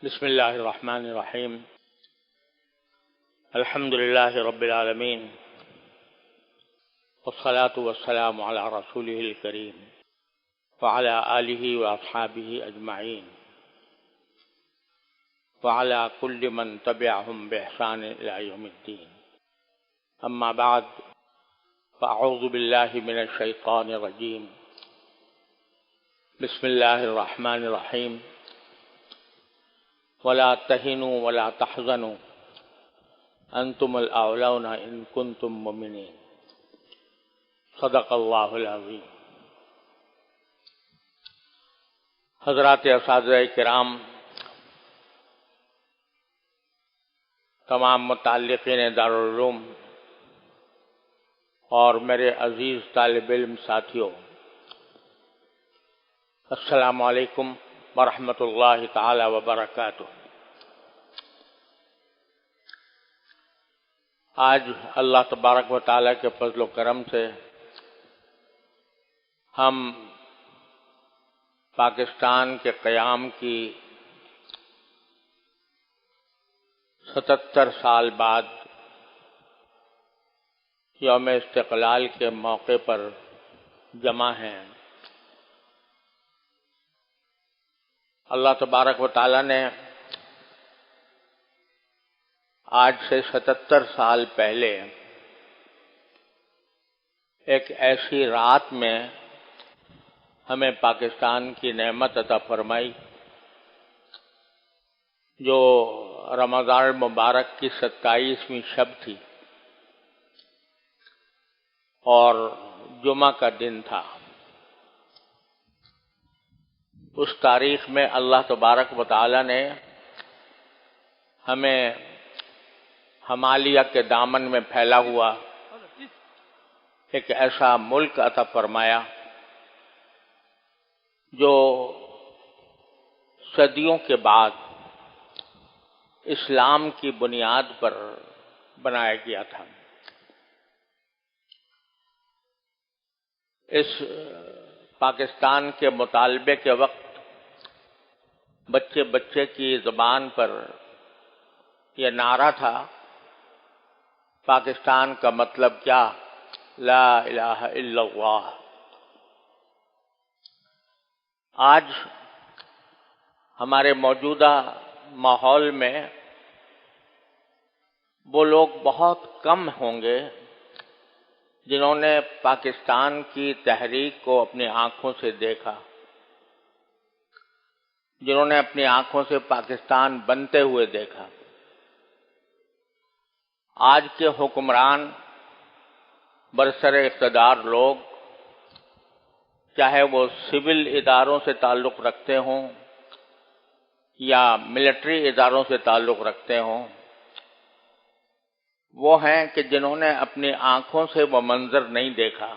بسم الله الرحمن الرحيم. الحمد لله رب العالمين، والصلاة والسلام على رسوله الكريم وعلى آله وأصحابه أجمعين وعلى كل من تبعهم بإحسان إلى يوم الدين. أما بعد، فأعوذ بالله من الشيطان الرجيم. بسم الله الرحمن الرحيم. ولا تهنوا ولا تحزنوا أنتم الأعلون إن كنتم مؤمنين. صدق اللہ العظیم. حضرات اساتذہ کرام، تمام متعلقین دارالعلوم اور میرے عزیز طالب علم ساتھیوں، السلام علیکم ورحمۃ اللہ تعالی وبرکاتہ. آج اللہ تبارک و تعالیٰ کے فضل و کرم سے ہم پاکستان کے قیام کی 77 سال بعد یوم استقلال کے موقع پر جمع ہیں. اللہ تبارک و تعالیٰ نے آج سے 77 سال پہلے ایک ایسی رات میں ہمیں پاکستان کی نعمت عطا فرمائی جو رمضان المبارک کی 27ویں شب تھی اور جمعہ کا دن تھا. اس تاریخ میں اللہ تبارک و تعالی نے ہمیں ہمالیہ کے دامن میں پھیلا ہوا ایک ایسا ملک عطا فرمایا جو صدیوں کے بعد اسلام کی بنیاد پر بنایا گیا تھا. اس پاکستان کے مطالبے کے وقت بچے بچے کی زبان پر یہ نعرہ تھا، پاکستان کا مطلب کیا؟ لا الہ الا اللہ. آج ہمارے موجودہ ماحول میں وہ لوگ بہت کم ہوں گے جنہوں نے پاکستان کی تحریک کو اپنی آنکھوں سے دیکھا، جنہوں نے اپنی آنکھوں سے پاکستان بنتے ہوئے دیکھا. آج کے حکمران برسر اقتدار لوگ، چاہے وہ سول اداروں سے تعلق رکھتے ہوں یا ملٹری اداروں سے تعلق رکھتے ہوں، وہ ہیں کہ جنہوں نے اپنی آنکھوں سے وہ منظر نہیں دیکھا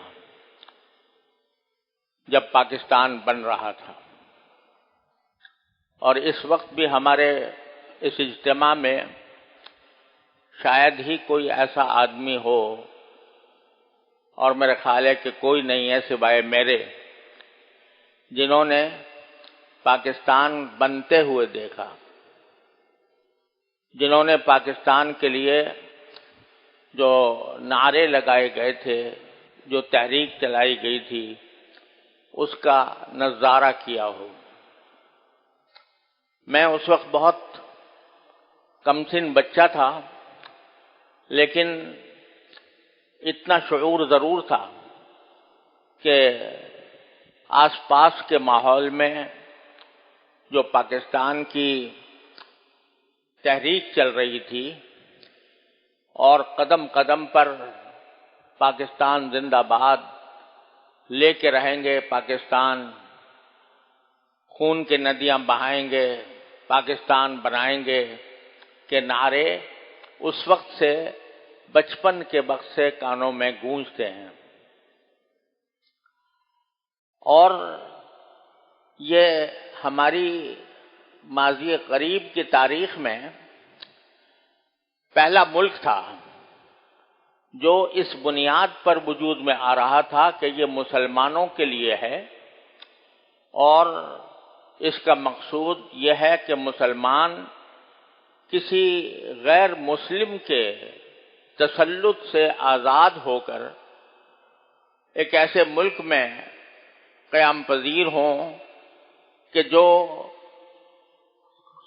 جب پاکستان بن رہا تھا. اور اس وقت بھی ہمارے اس اجتماع میں شاید ہی کوئی ایسا آدمی ہو، اور میرا خیال ہے کہ کوئی نہیں ہے سوائے میرے، جنہوں نے پاکستان بنتے ہوئے دیکھا، جنہوں نے پاکستان کے لیے جو نعرے لگائے گئے تھے، جو تحریک چلائی گئی تھی، اس کا نظارہ کیا ہو. میں اس وقت بہت کم سن بچہ تھا، لیکن اتنا شعور ضرور تھا کہ آس پاس کے ماحول میں جو پاکستان کی تحریک چل رہی تھی اور قدم قدم پر پاکستان زندہ باد، لے کے رہیں گے پاکستان، خون کی ندیاں بہائیں گے، پاکستان بنائیں گے کے نعرے اس وقت سے، بچپن کے وقت سے کانوں میں گونجتے ہیں. اور یہ ہماری ماضی قریب کی تاریخ میں پہلا ملک تھا جو اس بنیاد پر وجود میں آ رہا تھا کہ یہ مسلمانوں کے لیے ہے اور اس کا مقصود یہ ہے کہ مسلمان کسی غیر مسلم کے تسلط سے آزاد ہو کر ایک ایسے ملک میں قیام پذیر ہوں کہ جو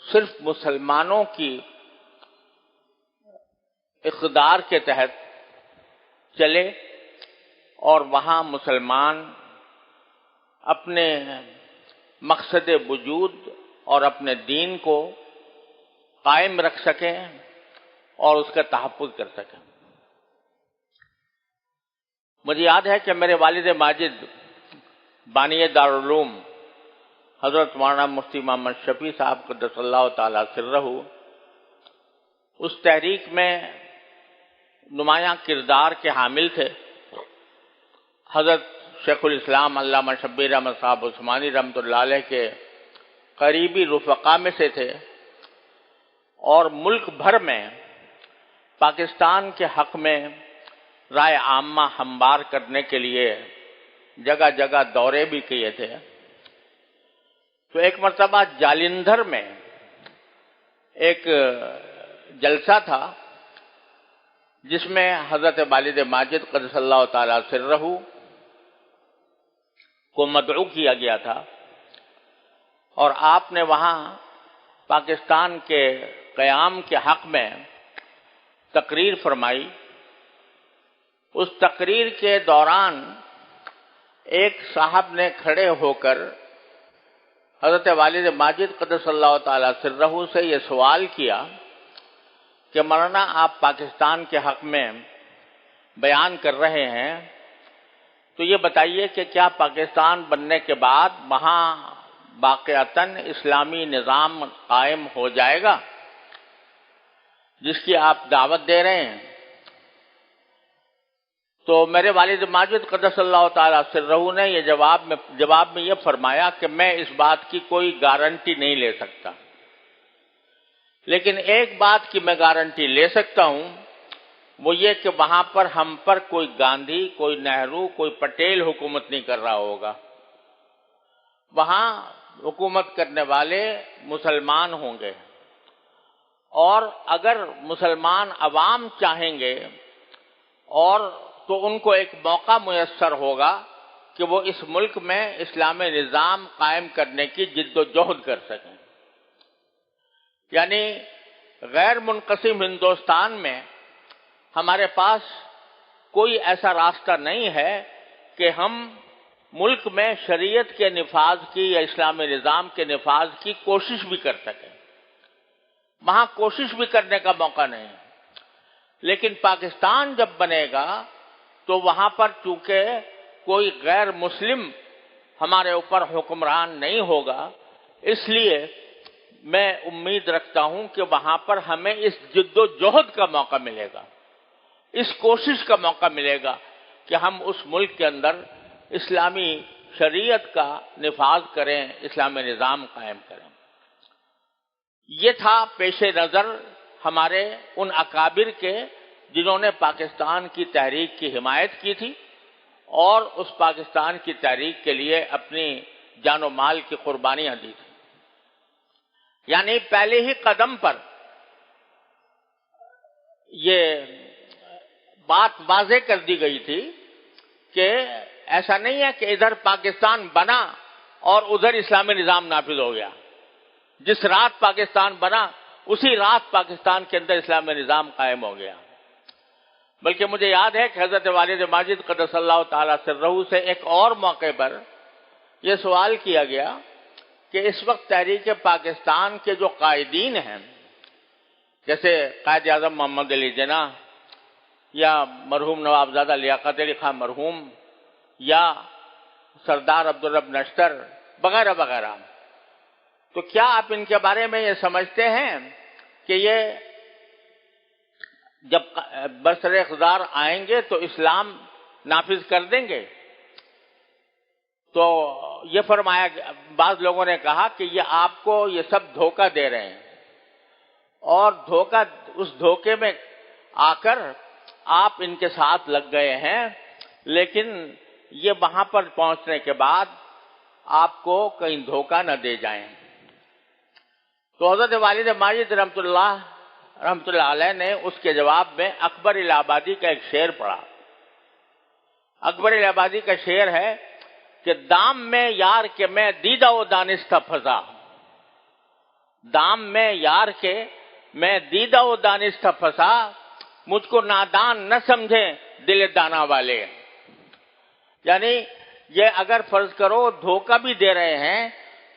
صرف مسلمانوں کی اقتدار کے تحت چلے اور وہاں مسلمان اپنے مقصد وجود اور اپنے دین کو قائم رکھ سکیں اور اس کا تحفظ کر سکیں۔ مجھے یاد ہے کہ میرے والد ماجد بانی دارالعلوم حضرت مولانا مفتی محمد شفیع صاحب قدس اللہ تعالی سرہ اس تحریک میں نمایاں کردار کے حامل تھے۔ حضرت شیخ الاسلام علامہ شبیر احمد صاحب عثمانی رحمۃ اللہ علیہ کے قریبی رفقا میں سے تھے، اور ملک بھر میں پاکستان کے حق میں رائے عامہ ہموار کرنے کے لیے جگہ جگہ دورے بھی کیے تھے۔ تو ایک مرتبہ جالندھر میں ایک جلسہ تھا جس میں حضرت والد ماجد قدس اللہ تعالی سرہ کو مدعو کیا گیا تھا، اور آپ نے وہاں پاکستان کے قیام کے حق میں تقریر فرمائی۔ اس تقریر کے دوران ایک صاحب نے کھڑے ہو کر حضرت والد ماجد قدس اللہ تعالی سرہ سے یہ سوال کیا کہ مولانا آپ پاکستان کے حق میں بیان کر رہے ہیں، تو یہ بتائیے کہ کیا پاکستان بننے کے بعد وہاں واقعتاً اسلامی نظام قائم ہو جائے گا جس کی آپ دعوت دے رہے ہیں؟ تو میرے والد ماجد قدس اللہ تعالی سرہ نے یہ جواب میں یہ فرمایا کہ میں اس بات کی کوئی گارنٹی نہیں لے سکتا، لیکن ایک بات کی میں گارنٹی لے سکتا ہوں، وہ یہ کہ وہاں پر ہم پر کوئی گاندھی، کوئی نہرو، کوئی پٹیل حکومت نہیں کر رہا ہوگا۔ وہاں حکومت کرنے والے مسلمان ہوں گے، اور اگر مسلمان عوام چاہیں گے اور تو ان کو ایک موقع میسر ہوگا کہ وہ اس ملک میں اسلامی نظام قائم کرنے کی جد و جہد کر سکیں۔ یعنی غیر منقسم ہندوستان میں ہمارے پاس کوئی ایسا راستہ نہیں ہے کہ ہم ملک میں شریعت کے نفاذ کی یا اسلامی نظام کے نفاذ کی کوشش بھی کر سکیں۔ وہاں کوشش بھی کرنے کا موقع نہیں، لیکن پاکستان جب بنے گا تو وہاں پر چونکہ کوئی غیر مسلم ہمارے اوپر حکمران نہیں ہوگا، اس لیے میں امید رکھتا ہوں کہ وہاں پر ہمیں اس جد و جہد کا موقع ملے گا، اس کوشش کا موقع ملے گا کہ ہم اس ملک کے اندر اسلامی شریعت کا نفاذ کریں، اسلامی نظام قائم کریں۔ یہ تھا پیش نظر ہمارے ان اکابر کے جنہوں نے پاکستان کی تحریک کی حمایت کی تھی اور اس پاکستان کی تحریک کے لیے اپنی جان و مال کی قربانیاں دی تھی۔ یعنی پہلے ہی قدم پر یہ بات واضح کر دی گئی تھی کہ ایسا نہیں ہے کہ ادھر پاکستان بنا اور ادھر اسلامی نظام نافذ ہو گیا۔ جس رات پاکستان بنا اسی رات پاکستان کے اندر اسلامی نظام قائم ہو گیا، بلکہ مجھے یاد ہے کہ حضرت والد ماجد قدس اللہ تعالی سرہ سے ایک اور موقع پر یہ سوال کیا گیا کہ اس وقت تحریک پاکستان کے جو قائدین ہیں، جیسے قائد اعظم محمد علی جناح یا مرحوم نوابزادہ لیاقت علی خان مرحوم یا سردار عبدالرب نشتر وغیرہ وغیرہ، تو کیا آپ ان کے بارے میں یہ سمجھتے ہیں کہ یہ جب برسر اقتدار آئیں گے تو اسلام نافذ کر دیں گے؟ تو یہ فرمایا، بعض لوگوں نے کہا کہ یہ آپ کو یہ سب دھوکہ دے رہے ہیں، اور اس دھوکے میں آ کر آپ ان کے ساتھ لگ گئے ہیں، لیکن یہ وہاں پر پہنچنے کے بعد آپ کو کہیں دھوکہ نہ دے جائیں۔ تو حضرت والد ماجد رحمۃ اللہ علیہ نے اس کے جواب میں اکبر الہ آبادی کا ایک شعر پڑھا۔ اکبر الہ آبادی کا شعر ہے کہ دام میں یار کے میں دیدہ و دانستہ پھنسا، دام میں یار کے میں دیدہ و دانستہ پھنسا، مجھ کو نادان نہ سمجھیں دل دانا والے۔ یعنی یہ اگر فرض کرو دھوکہ بھی دے رہے ہیں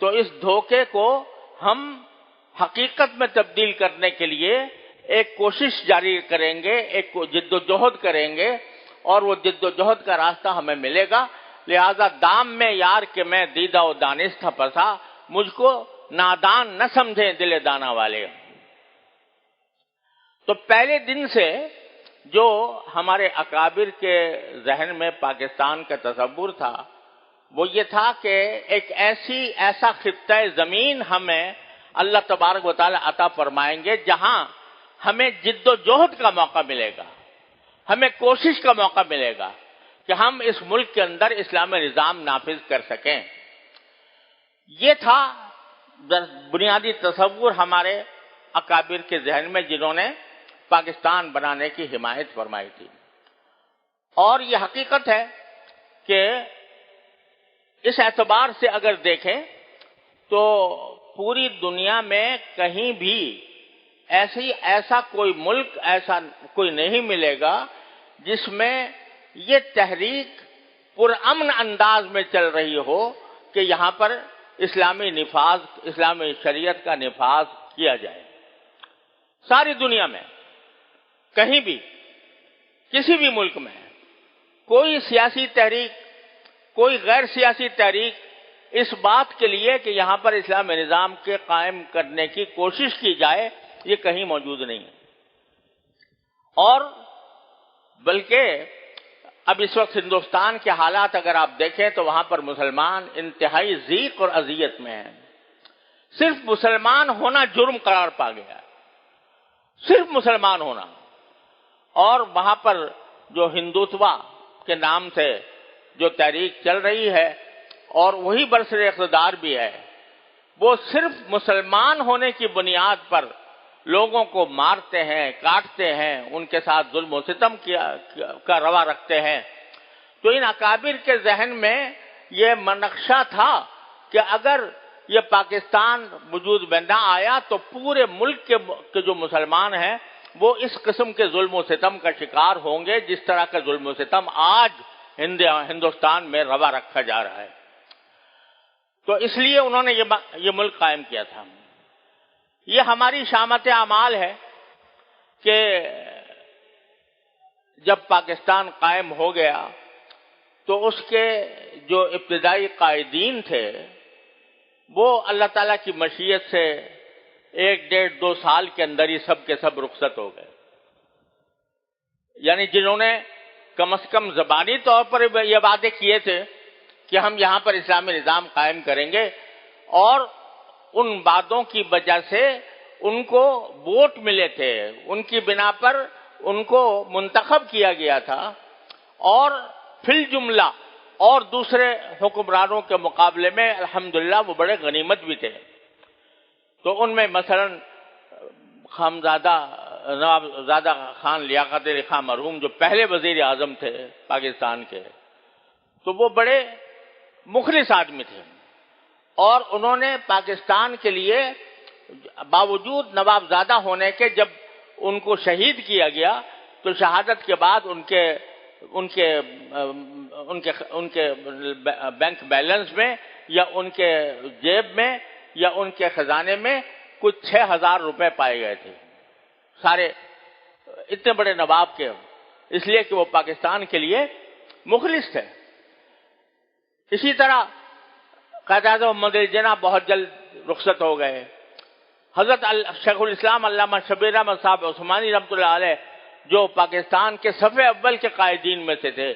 تو اس دھوکے کو ہم حقیقت میں تبدیل کرنے کے لیے ایک کوشش جاری کریں گے، ایک جد و جہد کریں گے، اور وہ جد و جہد کا راستہ ہمیں ملے گا۔ لہذا دام میں یار کے میں دیدہ و دانستہ پھنسا، مجھ کو نادان نہ سمجھیں دل دانا والے۔ تو پہلے دن سے جو ہمارے اکابر کے ذہن میں پاکستان کا تصور تھا وہ یہ تھا کہ ایک ایسا خطہ زمین ہمیں اللہ تبارک و تعالی عطا فرمائیں گے جہاں ہمیں جد و جہد کا موقع ملے گا، ہمیں کوشش کا موقع ملے گا کہ ہم اس ملک کے اندر اسلامی نظام نافذ کر سکیں۔ یہ تھا بنیادی تصور ہمارے اکابر کے ذہن میں جنہوں نے پاکستان بنانے کی حمایت فرمائی تھی۔ اور یہ حقیقت ہے کہ اس اعتبار سے اگر دیکھیں تو پوری دنیا میں کہیں بھی ایسا کوئی ملک ایسا کوئی نہیں ملے گا جس میں یہ تحریک پرامن انداز میں چل رہی ہو کہ یہاں پر اسلامی شریعت کا نفاذ کیا جائے۔ ساری دنیا میں کہیں بھی کسی بھی ملک میں کوئی سیاسی تحریک، کوئی غیر سیاسی تحریک اس بات کے لیے کہ یہاں پر اسلامی نظام کے قائم کرنے کی کوشش کی جائے یہ کہیں موجود نہیں ہے۔ اور بلکہ اب اس وقت ہندوستان کے حالات اگر آپ دیکھیں تو وہاں پر مسلمان انتہائی ضیق اور اذیت میں ہیں۔ صرف مسلمان ہونا جرم قرار پا گیا، صرف مسلمان ہونا۔ اور وہاں پر جو ہندوتوا کے نام سے جو تحریک چل رہی ہے اور وہی برسر اقتدار بھی ہے، وہ صرف مسلمان ہونے کی بنیاد پر لوگوں کو مارتے ہیں، کاٹتے ہیں، ان کے ساتھ ظلم و ستم کا روا رکھتے ہیں۔ تو ان اکابر کے ذہن میں یہ منقشہ تھا کہ اگر یہ پاکستان وجود میں نہ آیا تو پورے ملک کے جو مسلمان ہیں وہ اس قسم کے ظلم و ستم کا شکار ہوں گے جس طرح کا ظلم و ستم آج ہندوستان میں روا رکھا جا رہا ہے۔ تو اس لیے انہوں نے یہ ملک قائم کیا تھا۔ یہ ہماری شامت اعمال ہے کہ جب پاکستان قائم ہو گیا تو اس کے جو ابتدائی قائدین تھے وہ اللہ تعالیٰ کی مشیت سے 1-1.5-2 سال کے اندر ہی سب کے سب رخصت ہو گئے۔ یعنی جنہوں نے کم از کم زبانی طور پر یہ وعدے کیے تھے کہ ہم یہاں پر اسلامی نظام قائم کریں گے، اور ان وعدوں کی وجہ سے ان کو ووٹ ملے تھے، ان کی بنا پر ان کو منتخب کیا گیا تھا، اور فی الجملہ اور دوسرے حکمرانوں کے مقابلے میں الحمدللہ وہ بڑے غنیمت بھی تھے۔ تو ان میں مثلا نواب زادہ خان لیاقت علی خان مرحوم جو پہلے وزیر اعظم تھے پاکستان کے، تو وہ بڑے مخلص آدمی تھے، اور انہوں نے پاکستان کے لیے باوجود نواب زادہ ہونے کے جب ان کو شہید کیا گیا تو شہادت کے بعد ان کے بینک بیلنس میں یا ان کے جیب میں یا ان کے خزانے میں کچھ 6,000 روپے پائے گئے تھے، سارے اتنے بڑے نواب کے، اس لیے کہ وہ پاکستان کے لیے مخلص تھے۔ اسی طرح قائد اعظم محمد علی جناح بہت جلد رخصت ہو گئے۔ حضرت شیخ الاسلام علامہ شبیر احمد صاحب عثمانی رحمۃ اللہ علیہ جو پاکستان کے صفِ اول کے قائدین میں سے تھے،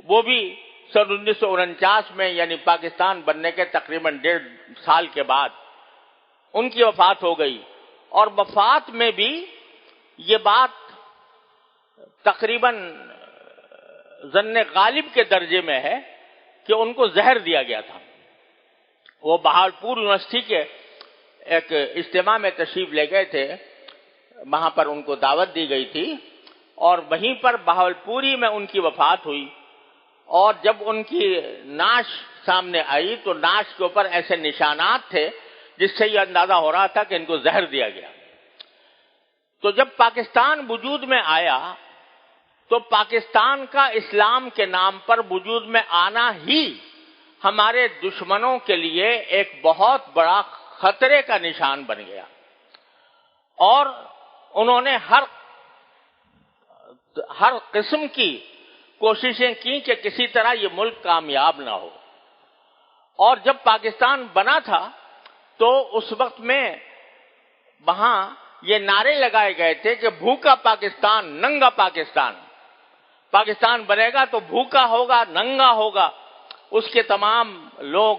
وہ بھی سن 1949 میں یعنی پاکستان بننے کے تقریباً 1.5 سال کے بعد ان کی وفات ہو گئی، اور وفات میں بھی یہ بات تقریباً ظن غالب کے درجے میں ہے کہ ان کو زہر دیا گیا تھا، وہ بہاولپور یونیورسٹی کے ایک اجتماع میں تشریف لے گئے تھے، وہاں پر ان کو دعوت دی گئی تھی، اور وہیں پر بہاولپوری میں ان کی وفات ہوئی، اور جب ان کی نعش سامنے آئی تو نعش کے اوپر ایسے نشانات تھے جس سے یہ اندازہ ہو رہا تھا کہ ان کو زہر دیا گیا۔ تو جب پاکستان وجود میں آیا تو پاکستان کا اسلام کے نام پر وجود میں آنا ہی ہمارے دشمنوں کے لیے ایک بہت بڑا خطرے کا نشان بن گیا، اور انہوں نے ہر قسم کی کوششیں کی کہ کسی طرح یہ ملک کامیاب نہ ہو۔ اور جب پاکستان بنا تھا تو اس وقت میں وہاں یہ نعرے لگائے گئے تھے کہ بھوکا پاکستان، ننگا پاکستان، پاکستان بنے گا تو بھوکا ہوگا، ننگا ہوگا، اس کے تمام لوگ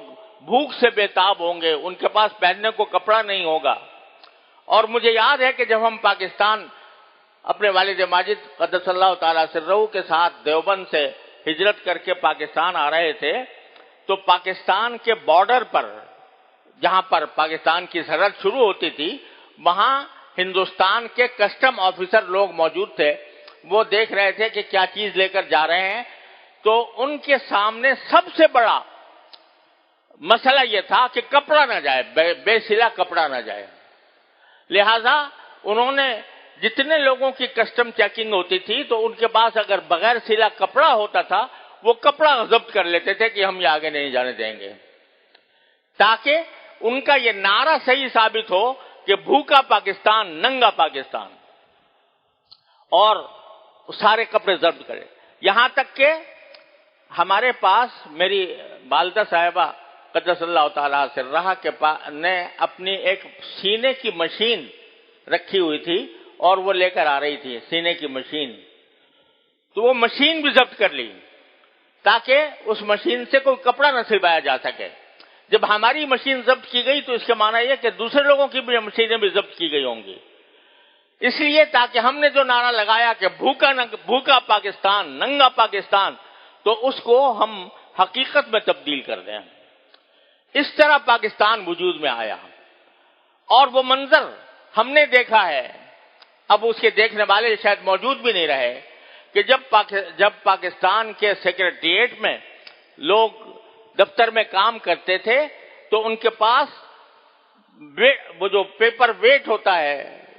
بھوک سے بےتاب ہوں گے، ان کے پاس پہننے کو کپڑا نہیں ہوگا۔ اور مجھے یاد ہے کہ جب ہم پاکستان اپنے والد ماجد قدس اللہ تعالی سرہ کے ساتھ دیوبند سے ہجرت کر کے پاکستان آ رہے تھے تو پاکستان کے بارڈر پر، جہاں پر پاکستان کی سرحد شروع ہوتی تھی، وہاں ہندوستان کے کسٹم آفیسر لوگ موجود تھے، وہ دیکھ رہے تھے کہ کیا چیز لے کر جا رہے ہیں، تو ان کے سامنے سب سے بڑا مسئلہ یہ تھا کہ کپڑا نہ جائے، بے سلا کپڑا نہ جائے۔ لہذا انہوں نے جتنے لوگوں کی کسٹم چیکنگ ہوتی تھی تو ان کے پاس اگر بغیر سلا کپڑا ہوتا تھا وہ کپڑا ضبط کر لیتے تھے کہ ہم یہ آگے نہیں جانے دیں گے، تاکہ ان کا یہ نعرہ صحیح ثابت ہو کہ بھوکا پاکستان، ننگا پاکستان، اور سارے کپڑے ضبط کرے۔ یہاں تک کہ ہمارے پاس میری والدہ صاحبہ قدس اللہ تعالیٰ سرہ کے نے اپنی ایک سینے کی مشین رکھی ہوئی تھی اور وہ لے کر آ رہی تھی سینے کی مشین، تو وہ مشین بھی ضبط کر لی تاکہ اس مشین سے کوئی کپڑا نہ سلوایا جا سکے۔ جب ہماری مشین ضبط کی گئی تو اس کا معنی یہ کہ دوسرے لوگوں کی بھی مشینیں بھی ضبط کی گئی ہوں گی، اس لیے تاکہ ہم نے جو نعرہ لگایا کہ بھوکا پاکستان، ننگا پاکستان، تو اس کو ہم حقیقت میں تبدیل کر دیں۔ اس طرح پاکستان وجود میں آیا، اور وہ منظر ہم نے دیکھا ہے، اب اس کے دیکھنے والے شاید موجود بھی نہیں رہے، کہ جب پاکستان کے سیکریٹریٹ میں لوگ دفتر میں کام کرتے تھے تو ان کے پاس وہ جو پیپر ویٹ ہوتا ہے،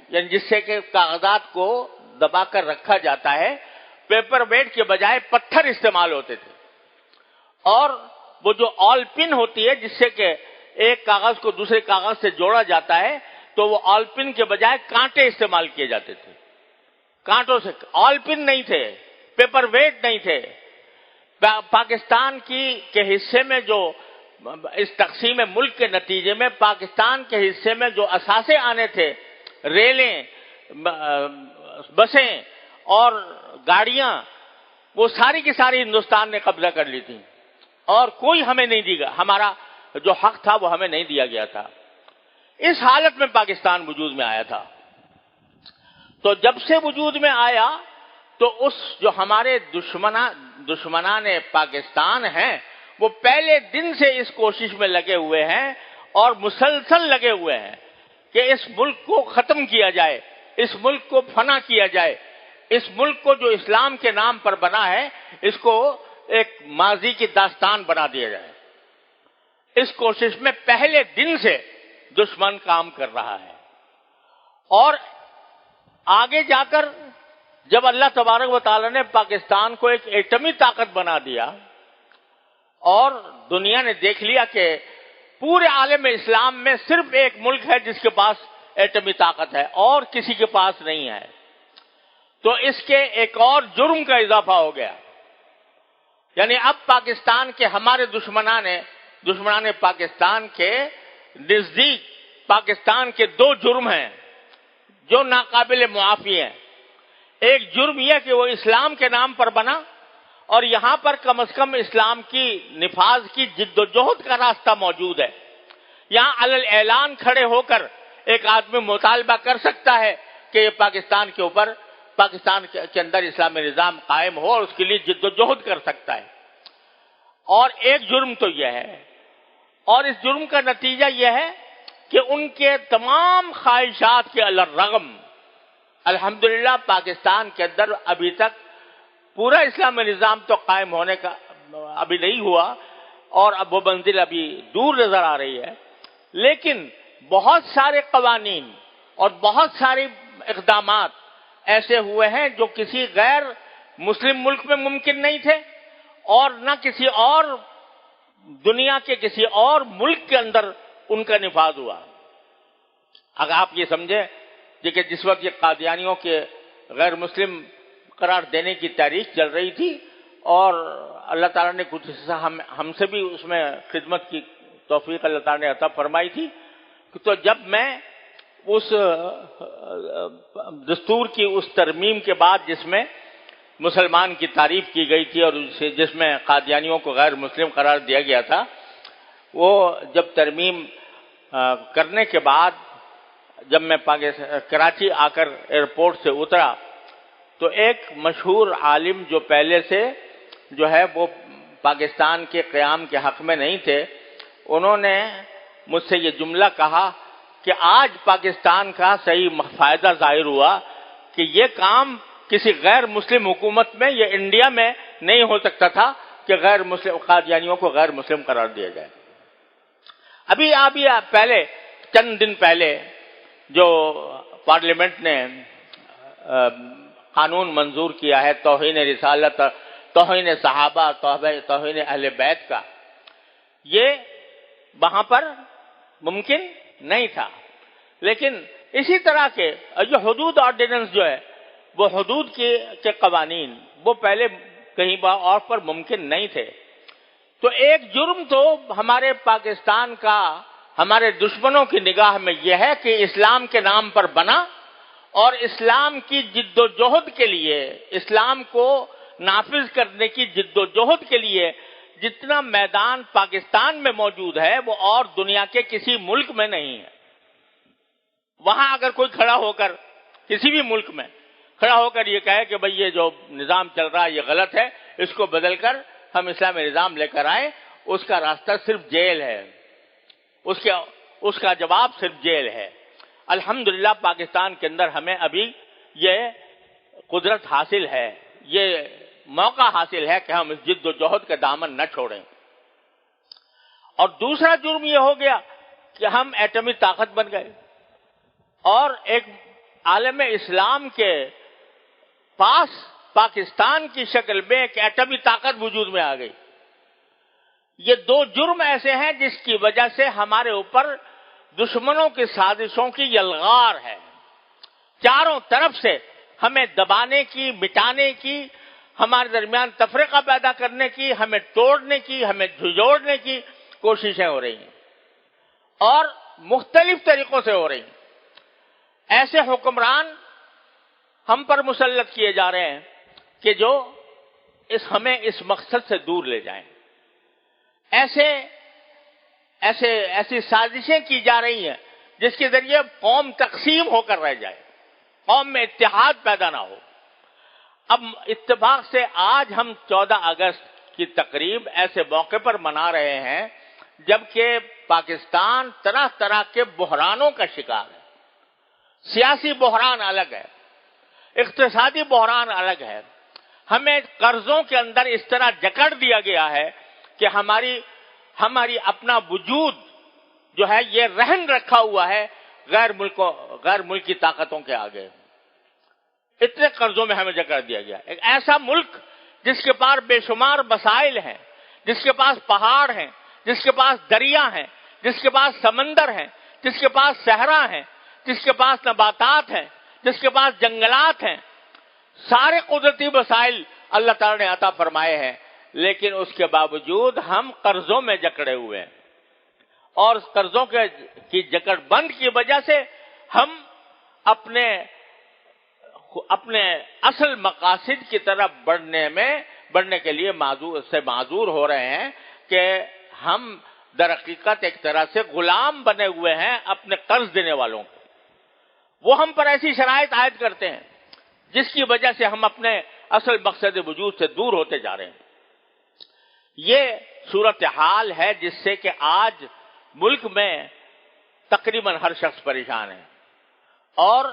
یعنی جس سے کہ کاغذات کو دبا کر رکھا جاتا ہے، پیپر ویٹ کے بجائے پتھر استعمال ہوتے تھے، اور وہ جو آل پن ہوتی ہے جس سے کہ ایک کاغذ کو دوسرے کاغذ سے جوڑا جاتا ہے، تو وہ آل پن کے بجائے کانٹے استعمال کیے جاتے تھے، کانٹوں سے، آل پن نہیں تھے، پیپر ویٹ نہیں تھے۔ پاکستان کے حصے میں جو اس تقسیم ملک کے نتیجے میں پاکستان کے حصے میں جو اثاثے آنے تھے، ریلیں، بسیں اور گاڑیاں، وہ ساری کی ساری ہندوستان نے قبضہ کر لی تھی، اور کوئی ہمیں نہیں دی گیا، ہمارا جو حق تھا وہ ہمیں نہیں دیا گیا تھا۔ اس حالت میں پاکستان وجود میں آیا تھا۔ تو جب سے وجود میں آیا تو اس جو ہمارے دشمنان پاکستان ہیں وہ پہلے دن سے اس کوشش میں لگے ہوئے ہیں اور مسلسل لگے ہوئے ہیں کہ اس ملک کو ختم کیا جائے، اس ملک کو فنا کیا جائے، اس ملک کو جو اسلام کے نام پر بنا ہے اس کو ایک ماضی کی داستان بنا دیا جائے۔ اس کوشش میں پہلے دن سے دشمن کام کر رہا ہے، اور آگے جا کر جب اللہ تبارک و تعالی نے پاکستان کو ایک ایٹمی طاقت بنا دیا اور دنیا نے دیکھ لیا کہ پورے عالم اسلام میں صرف ایک ملک ہے جس کے پاس ایٹمی طاقت ہے اور کسی کے پاس نہیں ہے، تو اس کے ایک اور جرم کا اضافہ ہو گیا۔ یعنی اب پاکستان کے ہمارے دشمنان پاکستان کے نزدیک پاکستان کے دو جرم ہیں جو ناقابل معافی ہیں۔ ایک جرم یہ کہ وہ اسلام کے نام پر بنا اور یہاں پر کم از کم اسلام کی نفاذ کی جد و جہد کا راستہ موجود ہے۔ یہاں علی اعلان کھڑے ہو کر ایک آدمی مطالبہ کر سکتا ہے کہ پاکستان کے اندر اسلامی نظام قائم ہو اور اس کے لیے جد و جہد کر سکتا ہے۔ اور ایک جرم تو یہ ہے، اور اس جرم کا نتیجہ یہ ہے کہ ان کے تمام خواہشات کے الرغم الحمدللہ پاکستان کے اندر ابھی تک پورا اسلامی نظام تو قائم ہونے کا ابھی نہیں ہوا اور اب وہ منزل ابھی دور نظر آ رہی ہے، لیکن بہت سارے قوانین اور بہت سارے اقدامات ایسے ہوئے ہیں جو کسی غیر مسلم ملک میں ممکن نہیں تھے اور نہ کسی اور دنیا کے کسی اور ملک کے اندر ان کا نفاذ ہوا۔ اگر آپ یہ سمجھیں کہ جس وقت یہ قادیانیوں کے غیر مسلم قرار دینے کی تاریخ چل رہی تھی اور اللہ تعالیٰ نے کچھ حصہ ہم سے بھی اس میں خدمت کی توفیق اللہ تعالیٰ نے عطا فرمائی تھی، تو جب میں اس دستور کی اس ترمیم کے بعد جس میں مسلمان کی تعریف کی گئی تھی اور جس میں قادیانیوں کو غیر مسلم قرار دیا گیا تھا، وہ جب ترمیم کرنے کے بعد جب میں کراچی آ کر ایئرپورٹ سے اترا تو ایک مشہور عالم جو پہلے سے جو ہے وہ پاکستان کے قیام کے حق میں نہیں تھے، انہوں نے مجھ سے یہ جملہ کہا کہ آج پاکستان کا صحیح فائدہ ظاہر ہوا کہ یہ کام کسی غیر مسلم حکومت میں یا انڈیا میں نہیں ہو سکتا تھا کہ غیر مسلم قادیانیوں کو غیر مسلم قرار دیا جائے۔ ابھی پہلے چند دن پہلے جو پارلیمنٹ نے قانون منظور کیا ہے توہین رسالت، توہین صحابہ، توہین اہل بیت کا، یہ وہاں پر ممکن نہیں تھا، لیکن اسی طرح کے جو حدود آرڈیننس جو ہے وہ حدود کے قوانین وہ پہلے کہیں اور پر ممکن نہیں تھے۔ تو ایک جرم تو ہمارے پاکستان کا ہمارے دشمنوں کی نگاہ میں یہ ہے کہ اسلام کے نام پر بنا اور اسلام کی جد و جہد کے لیے، اسلام کو نافذ کرنے کی جد و جہد کے لیے جتنا میدان پاکستان میں موجود ہے وہ اور دنیا کے کسی ملک میں نہیں ہے۔ وہاں اگر کوئی کھڑا ہو کر کسی بھی ملک میں کھڑا ہو کر یہ کہے کہ بھئی یہ جو نظام چل رہا ہے یہ غلط ہے، اس کو بدل کر ہم اسلامی نظام لے کر آئیں، اس کا راستہ صرف جیل ہے، اس کا جواب صرف جیل ہے۔ الحمدللہ پاکستان کے اندر ہمیں ابھی یہ قدرت حاصل ہے، یہ موقع حاصل ہے کہ ہم اس جد و جہد کا دامن نہ چھوڑیں۔ اور دوسرا جرم یہ ہو گیا کہ ہم ایٹمی طاقت بن گئے اور ایک عالم اسلام کے پاس پاکستان کی شکل میں ایک ایٹمی طاقت وجود میں آ گئی۔ یہ دو جرم ایسے ہیں جس کی وجہ سے ہمارے اوپر دشمنوں کی سازشوں کی یلغار ہے، چاروں طرف سے ہمیں دبانے کی، مٹانے کی، ہمارے درمیان تفرقہ پیدا کرنے کی، ہمیں توڑنے کی، ہمیں جھنجھوڑنے کی کوششیں ہو رہی ہیں اور مختلف طریقوں سے ہو رہی ہیں۔ ایسے حکمران ہم پر مسلط کیے جا رہے ہیں کہ جو ہمیں اس مقصد سے دور لے جائیں۔ ایسی سازشیں کی جا رہی ہیں جس کے ذریعے قوم تقسیم ہو کر رہ جائے، قوم میں اتحاد پیدا نہ ہو۔ اب اتفاق سے آج ہم 14 اگست کی تقریب ایسے موقع پر منا رہے ہیں جبکہ پاکستان طرح طرح کے بحرانوں کا شکار ہے۔ سیاسی بحران الگ ہے، اقتصادی بحران الگ ہے، ہمیں قرضوں کے اندر اس طرح جکڑ دیا گیا ہے کہ ہماری اپنا وجود جو ہے یہ رہن رکھا ہوا ہے غیر ملکی طاقتوں کے آگے۔ اتنے قرضوں میں ہمیں جکڑ دیا گیا۔ ایک ایسا ملک جس کے پاس بے شمار وسائل ہیں، جس کے پاس پہاڑ ہیں، جس کے پاس دریا ہیں، جس کے پاس سمندر ہیں، جس کے پاس صحرا ہیں، جس کے پاس نباتات ہیں، جس کے پاس جنگلات ہیں، سارے قدرتی وسائل اللہ تعالی نے عطا فرمائے ہیں، لیکن اس کے باوجود ہم قرضوں میں جکڑے ہوئے ہیں اور اس قرضوں کی جکڑ بند کی وجہ سے ہم اپنے اصل مقاصد کی طرف بڑھنے کے لیے معذور ہو رہے ہیں کہ ہم در حقیقت ایک طرح سے غلام بنے ہوئے ہیں اپنے قرض دینے والوں کو۔ وہ ہم پر ایسی شرائط عائد کرتے ہیں جس کی وجہ سے ہم اپنے اصل مقصد وجود سے دور ہوتے جا رہے ہیں۔ یہ صورتحال ہے جس سے کہ آج ملک میں تقریباً ہر شخص پریشان ہے، اور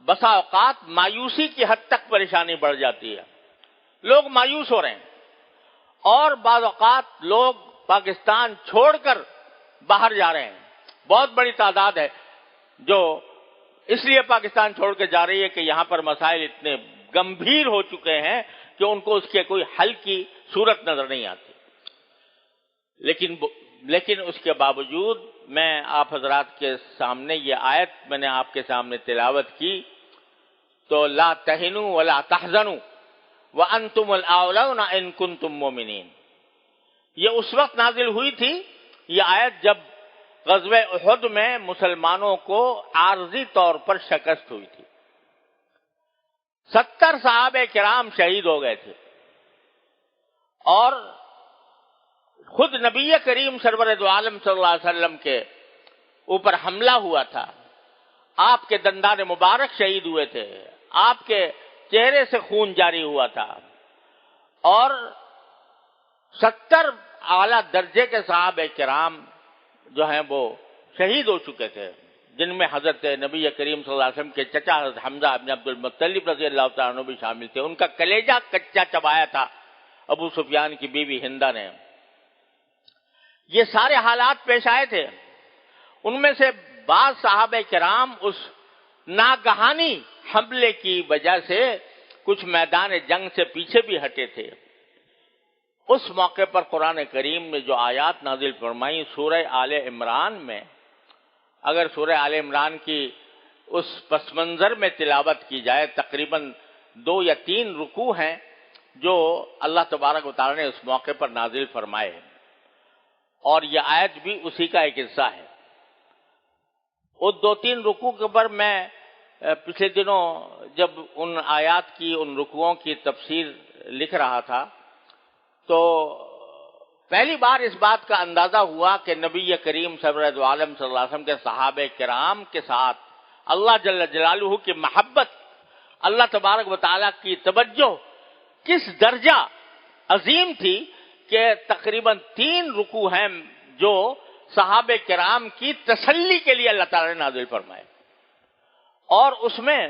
بسا اوقات مایوسی کی حد تک پریشانی بڑھ جاتی ہے. لوگ مایوس ہو رہے ہیں، اور بعض اوقات لوگ پاکستان چھوڑ کر باہر جا رہے ہیں. بہت بڑی تعداد ہے جو اس لیے پاکستان چھوڑ کے جا رہی ہے کہ یہاں پر مسائل اتنے گمبھیر ہو چکے ہیں کہ ان کو اس کے کوئی حل کی صورت نظر نہیں آتی. لیکن اس کے باوجود میں آپ حضرات کے سامنے یہ آیت میں نے آپ کے سامنے تلاوت کی تو لا تہنوا ولا تحزنوا وانتم الاعلون ان کنتم مؤمنین، یہ اس وقت نازل ہوئی تھی یہ آیت جب غزوہ احد میں مسلمانوں کو عارضی طور پر شکست ہوئی تھی. 70 صحابہ کرام شہید ہو گئے تھے، اور خود نبی کریم سرور دو عالم صلی اللہ علیہ وسلم کے اوپر حملہ ہوا تھا. آپ کے دندان مبارک شہید ہوئے تھے، آپ کے چہرے سے خون جاری ہوا تھا، اور 70 اعلیٰ درجے کے صحابہ کرام جو ہیں وہ شہید ہو چکے تھے، جن میں حضرت نبی کریم صلی اللہ علیہ وسلم کے چچا حضرت حمزہ بن عبد المطلب رضی اللہ تعالیٰ عنہ بھی شامل تھے. ان کا کلیجہ کچا چبایا تھا ابو سفیان کی بیوی ہندہ نے. یہ سارے حالات پیش آئے تھے. ان میں سے بعض صحابہ کرام اس ناگہانی حملے کی وجہ سے کچھ میدان جنگ سے پیچھے بھی ہٹے تھے. اس موقع پر قرآن کریم نے جو آیات نازل فرمائی سورہ آل عمران میں، اگر سورہ آل عمران کی اس پس منظر میں تلاوت کی جائے، تقریباً 2 یا 3 رکوع ہیں جو اللہ تبارک و تعالی نے اس موقع پر نازل فرمائے، اور یہ آیت بھی اسی کا ایک حصہ ہے. وہ 2-3 رکوع کے پر میں پچھلے دنوں جب ان آیات کی ان رکوعوں کی تفسیر لکھ رہا تھا تو پہلی بار اس بات کا اندازہ ہوا کہ نبی کریم سرور دو عالم صلی اللہ علیہ وسلم کے صحابہ کرام کے ساتھ اللہ جل جلالہ کی محبت، اللہ تبارک و تعالیٰ کی توجہ کس درجہ عظیم تھی کہ تقریباً 3 رکوع ہیں جو صحابہ کرام کی تسلی کے لیے اللہ تعالیٰ نے نازل فرمائے، اور اس میں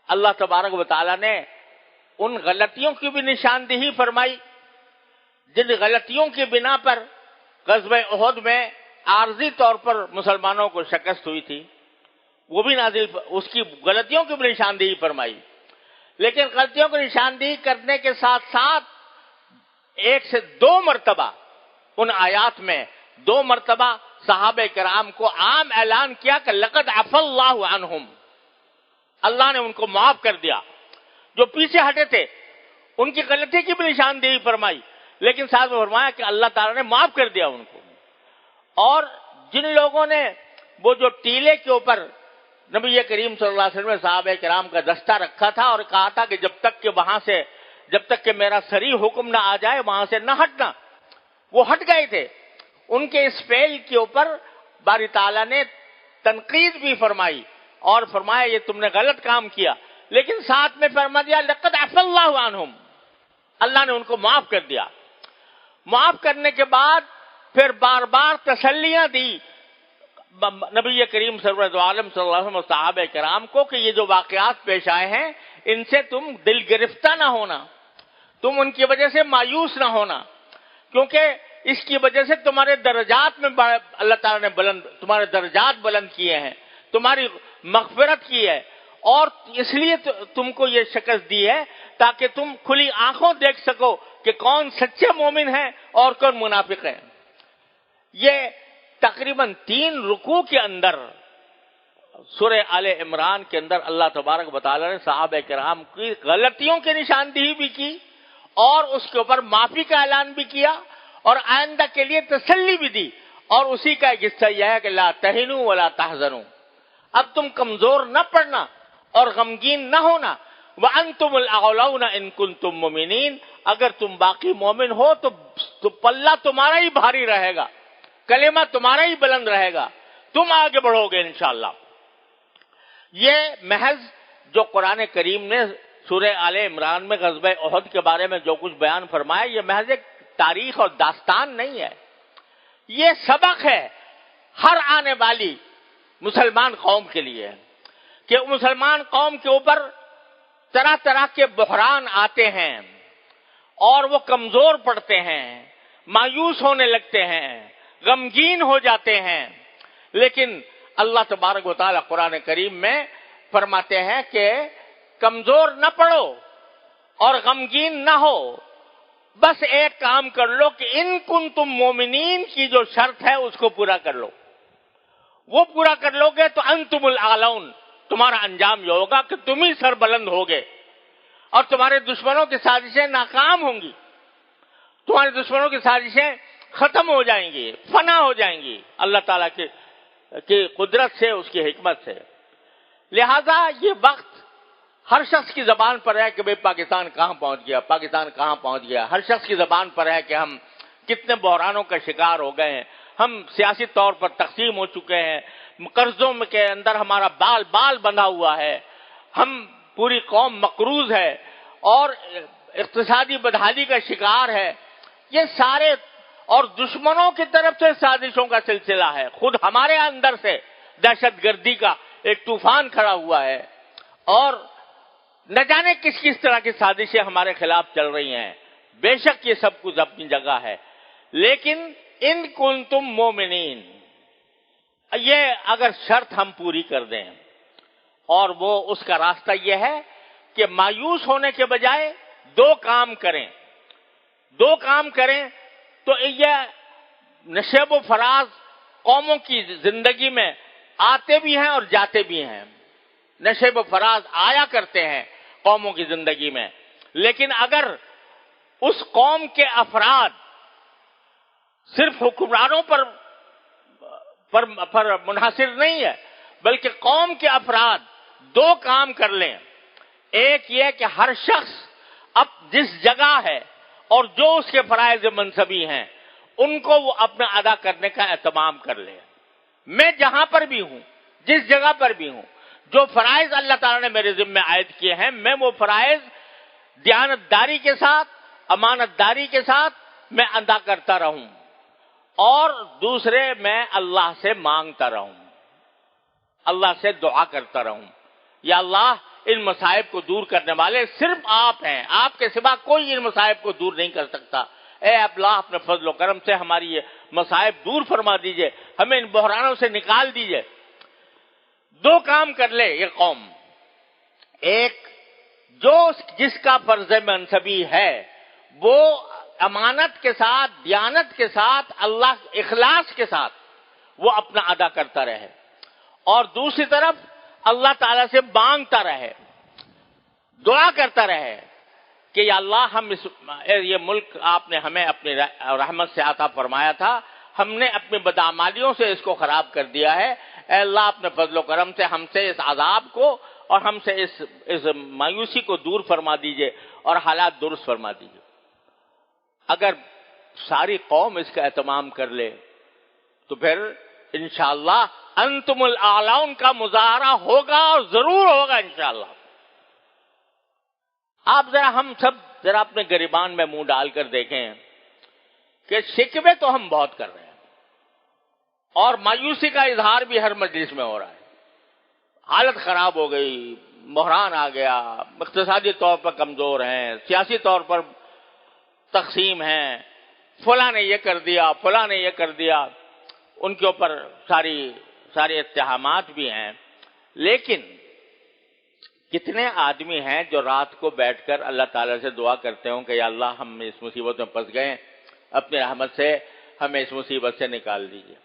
اللہ تبارک و تعالیٰ نے ان غلطیوں کی بھی نشاندہی فرمائی جن غلطیوں کی بنا پر غزوہ احد میں عارضی طور پر مسلمانوں کو شکست ہوئی تھی، وہ بھی اس کی غلطیوں کی بھی نشاندہی فرمائی. لیکن غلطیوں کی نشاندہی کرنے کے ساتھ ساتھ 1 سے 2 مرتبہ ان آیات میں 2 مرتبہ صحابہ کرام کو عام اعلان کیا کہ لقد عفا اللہ عنہم، اللہ نے ان کو معاف کر دیا. جو پیچھے ہٹے تھے ان کی غلطی کی بھی نشاندہی فرمائی، لیکن ساتھ میں فرمایا کہ اللہ تعالیٰ نے معاف کر دیا ان کو. اور جن لوگوں نے وہ جو ٹیلے کے اوپر نبی کریم صلی اللہ علیہ وسلم نے صحابہ کرام کا دستہ رکھا تھا اور کہا تھا کہ جب تک کہ میرا صریح حکم نہ آ جائے وہاں سے نہ ہٹنا، وہ ہٹ گئے تھے. ان کے اس فعل کے اوپر باری تعالیٰ نے تنقید بھی فرمائی اور فرمایا یہ تم نے غلط کام کیا، لیکن ساتھ میں فرما دیا لقد عفا اللہ عنہم، اللہ نے ان کو معاف کر دیا. معاف کرنے کے بعد پھر بار بار تسلیاں دی نبی کریم سرور دو عالم صلی اللہ علیہ وسلم صحابہ کرام کو کہ یہ جو واقعات پیش آئے ہیں ان سے تم دل گرفتہ نہ ہونا، تم ان کی وجہ سے مایوس نہ ہونا، کیونکہ اس کی وجہ سے تمہارے درجات میں اللہ تعالیٰ نے تمہارے درجات بلند کیے ہیں، تمہاری مغفرت کی ہے، اور اس لیے تم کو یہ شکست دی ہے تاکہ تم کھلی آنکھوں دیکھ سکو کہ کون سچے مومن ہیں اور کون منافق ہیں. یہ تقریباً 3 رکوع کے اندر سورہ آل عمران کے اندر اللہ تبارک و تعالیٰ نے صحابہ کرام کی غلطیوں کی نشاندہی بھی کی اور اس کے اوپر معافی کا اعلان بھی کیا اور آئندہ کے لیے تسلی بھی دی. اور اسی کا ایک حصہ یہ ہے کہ لا تہنوا ولا تحزنوا، اب تم کمزور نہ پڑنا اور غمگین نہ ہونا. وانتم الاعلون ان کنتم مؤمنین، اگر تم باقی مومن ہو تو پلہ تمہارا ہی بھاری رہے گا، کلمہ تمہارا ہی بلند رہے گا، تم آگے بڑھو گے انشاءاللہ. یہ محض جو قرآن کریم نے سورہ آل عمران میں غزوہ احد کے بارے میں جو کچھ بیان فرمایا یہ محض ایک تاریخ اور داستان نہیں ہے، یہ سبق ہے ہر آنے والی مسلمان قوم کے لیے کہ مسلمان قوم کے اوپر طرح طرح کے بحران آتے ہیں اور وہ کمزور پڑتے ہیں، مایوس ہونے لگتے ہیں، غمگین ہو جاتے ہیں، لیکن اللہ تبارک و تعالی قرآن کریم میں فرماتے ہیں کہ کمزور نہ پڑو اور غمگین نہ ہو، بس ایک کام کر لو کہ ان کنتم مومنین کی جو شرط ہے اس کو پورا کر لو، وہ پورا کر لو گے تو انتم الاعلون، تمہارا انجام یہ ہوگا کہ تم ہی سر بلند ہوگے اور تمہارے دشمنوں کی سازشیں ناکام ہوں گی، تمہارے دشمنوں کی سازشیں ختم ہو جائیں گی، فنا ہو جائیں گی اللہ تعالیٰ کی قدرت سے، اس کی حکمت سے۔ لہذا یہ وقت ہر شخص کی زبان پر ہے کہ بھئی پاکستان کہاں پہنچ گیا، پاکستان کہاں پہنچ گیا، ہر شخص کی زبان پر ہے کہ ہم کتنے بحرانوں کا شکار ہو گئے ہیں، ہم سیاسی طور پر تقسیم ہو چکے ہیں، قرضوں کے اندر ہمارا بال بندھا ہوا ہے، ہم پوری قوم مقروض ہے اور اقتصادی بدحالی کا شکار ہے۔ یہ سارے اور دشمنوں کی طرف سے سازشوں کا سلسلہ ہے، خود ہمارے اندر سے دہشت گردی کا ایک طوفان کھڑا ہوا ہے اور نہ جانے کس کس طرح کی سازشیں ہمارے خلاف چل رہی ہیں۔ بے شک یہ سب کچھ اپنی جگہ ہے، لیکن ان کنتم مومنین، یہ اگر شرط ہم پوری کر دیں اور وہ اس کا راستہ یہ ہے کہ مایوس ہونے کے بجائے دو کام کریں تو یہ نشیب و فراز قوموں کی زندگی میں آتے بھی ہیں اور جاتے بھی ہیں، نشیب و فراز آیا کرتے ہیں قوموں کی زندگی میں، لیکن اگر اس قوم کے افراد صرف حکمرانوں پر منحصر نہیں ہے بلکہ قوم کے افراد دو کام کر لیں، ایک یہ کہ ہر شخص اب جس جگہ ہے اور جو اس کے فرائض منصبی ہیں ان کو وہ اپنا ادا کرنے کا اہتمام کر لے۔ میں جہاں پر بھی ہوں، جس جگہ پر بھی ہوں، جو فرائض اللہ تعالیٰ نے میرے ذمہ عائد کیے ہیں میں وہ فرائض دیانتداری کے ساتھ، امانت داری کے ساتھ میں ادا کرتا رہوں، اور دوسرے میں اللہ سے مانگتا رہوں، اللہ سے دعا کرتا رہوں، یا اللہ ان مصائب کو دور کرنے والے صرف آپ ہیں، آپ کے سوا کوئی ان مصائب کو دور نہیں کر سکتا، اے اللہ اپنے فضل و کرم سے ہماری یہ مصائب دور فرما دیجئے، ہمیں ان بحرانوں سے نکال دیجئے۔ دو کام کر لے یہ قوم، ایک جس کا فرض منصبی ہے وہ امانت کے ساتھ، دیانت کے ساتھ، اللہ اخلاص کے ساتھ وہ اپنا ادا کرتا رہے، اور دوسری طرف اللہ تعالیٰ سے مانگتا رہے، دعا کرتا رہے کہ یا اللہ یہ ملک آپ نے ہمیں اپنی رحمت سے عطا فرمایا تھا، ہم نے اپنی بدعمالیوں سے اس کو خراب کر دیا ہے، اے اللہ اپنے فضل و کرم سے ہم سے اس عذاب کو اور ہم سے اس مایوسی کو دور فرما دیجئے اور حالات درست فرما دیجئے۔ اگر ساری قوم اس کا اہتمام کر لے تو پھر انشاءاللہ انتم الاعلون کا مظاہرہ ہوگا اور ضرور ہوگا انشاءاللہ۔ آپ ہم سب ذرا اپنے گریبان میں منہ ڈال کر دیکھیں کہ شکوے تو ہم بہت کر رہے ہیں اور مایوسی کا اظہار بھی ہر مجلس میں ہو رہا ہے، حالت خراب ہو گئی، بحران آ گیا، اقتصادی طور پر کمزور ہیں، سیاسی طور پر تقسیم ہیں، فلاں نے یہ کر دیا، فلاں نے یہ کر دیا، ان کے اوپر سارے اتہامات بھی ہیں، لیکن کتنے آدمی ہیں جو رات کو بیٹھ کر اللہ تعالیٰ سے دعا کرتے ہوں کہ یا اللہ ہم اس مصیبت میں پھنس گئے، اپنی رحمت سے ہمیں اس مصیبت سے نکال دیجیے۔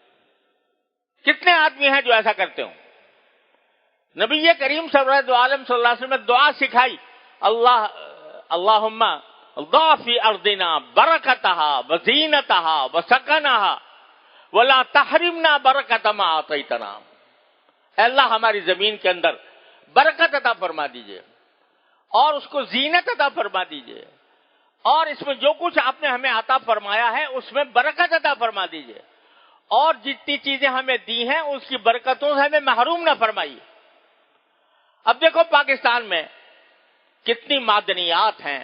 کتنے آدمی ہیں جو ایسا کرتے ہوں؟ نبی کریم صلی اللہ علیہ وسلم نے دعا سکھائی، اللہم ضع فی ارضنا برکتها وزینتها وسکنها ولا تحرمنا برکت ما اعطیتنا، اے اللہ ہماری زمین کے اندر برکت عطا فرما دیجئے اور اس کو زینت عطا فرما دیجئے، اور اس میں جو کچھ آپ نے ہمیں عطا فرمایا ہے اس میں برکت عطا فرما دیجئے، اور جتنی چیزیں ہمیں دی ہیں اس کی برکتوں سے ہمیں محروم نہ فرمائیے۔ اب دیکھو پاکستان میں کتنی معدنیات ہیں،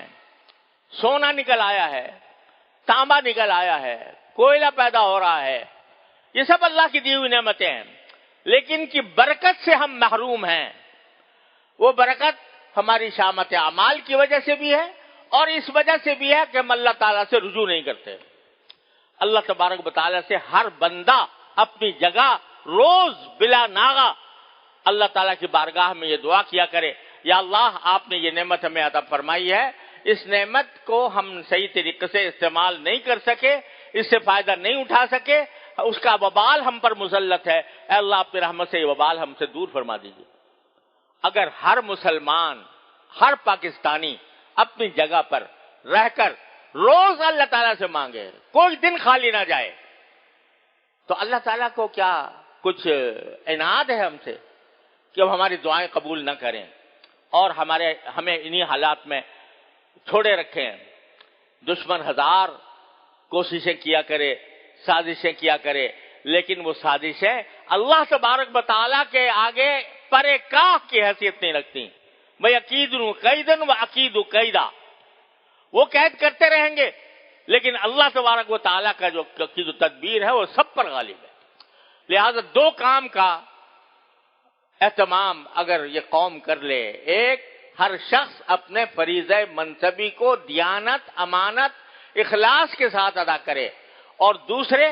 سونا نکل آیا ہے، تانبا نکل آیا ہے، کوئلہ پیدا ہو رہا ہے، یہ سب اللہ کی دی ہوئی نعمتیں ہیں، لیکن کی برکت سے ہم محروم ہیں۔ وہ برکت ہماری شامت اعمال کی وجہ سے بھی ہے اور اس وجہ سے بھی ہے کہ ہم اللہ تعالیٰ سے رجوع نہیں کرتے۔ اللہ تبارک و تعالیٰ سے ہر بندہ اپنی جگہ روز بلا ناغہ اللہ تعالیٰ کی بارگاہ میں یہ دعا کیا کرے، یا اللہ آپ نے یہ نعمت ہمیں عطا فرمائی ہے، اس نعمت کو ہم صحیح طریقے سے استعمال نہیں کر سکے، اس سے فائدہ نہیں اٹھا سکے، اس کا وبال ہم پر مسلط ہے، اے اللہ اپنی رحمت سے یہ وبال ہم سے دور فرما دیجیے۔ اگر ہر مسلمان، ہر پاکستانی اپنی جگہ پر رہ کر روز اللہ تعالیٰ سے مانگے، کوئی دن خالی نہ جائے، تو اللہ تعالیٰ کو کیا کچھ عناد ہے ہم سے کہ وہ ہماری دعائیں قبول نہ کریں اور ہمیں انہی حالات میں چھوڑے رکھیں۔ دشمن ہزار کوششیں کیا کرے، سازشیں کیا کرے، لیکن وہ سازشیں اللہ تبارک و تعالیٰ کے آگے پرے کاہ کی حیثیت نہیں رکھتی۔ میں عقید قیدن و عقید قیدا، وہ قید کرتے رہیں گے، لیکن اللہ تبارک و تعالیٰ کا جو تدبیر ہے وہ سب پر غالب ہے۔ لہذا دو کام کا اہتمام اگر یہ قوم کر لے، ایک، ہر شخص اپنے فریضہ منصبی کو دیانت، امانت، اخلاص کے ساتھ ادا کرے، اور دوسرے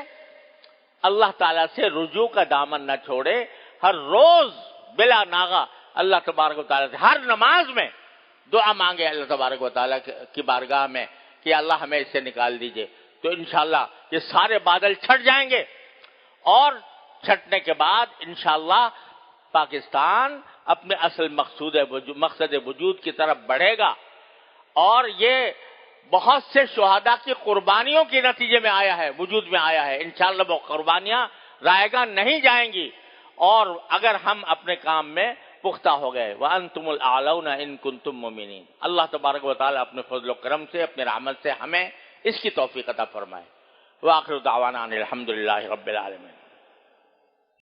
اللہ تعالیٰ سے رجوع کا دامن نہ چھوڑے، ہر روز بلا ناغہ اللہ تبارک و تعالیٰ سے ہر نماز میں دعا مانگے اللہ تبارک و تعالیٰ کی بارگاہ میں کہ اللہ ہمیں اس سے نکال دیجئے، تو انشاءاللہ یہ سارے بادل چھٹ جائیں گے، اور چھٹنے کے بعد انشاءاللہ پاکستان اپنے اصل مقصد وجود کی طرف بڑھے گا، اور یہ بہت سے شہداء کی قربانیوں کے نتیجے میں آیا ہے، وجود میں آیا ہے، انشاءاللہ وہ قربانیاں رائے گاں نہیں جائیں گی، اور اگر ہم اپنے کام میں پختہ ہو گئے، وَأَنْتُمُ الْأَعْلَوْنَ إِن كُنتُم مُؤْمِنِينَ۔ اللہ تبارک و تعالیٰ اپنے فضل و کرم سے، اپنے رحمت سے ہمیں اس کی توفیق عطا فرمائے۔ وآخر دعوانا ان الحمد للہ رب العالمین۔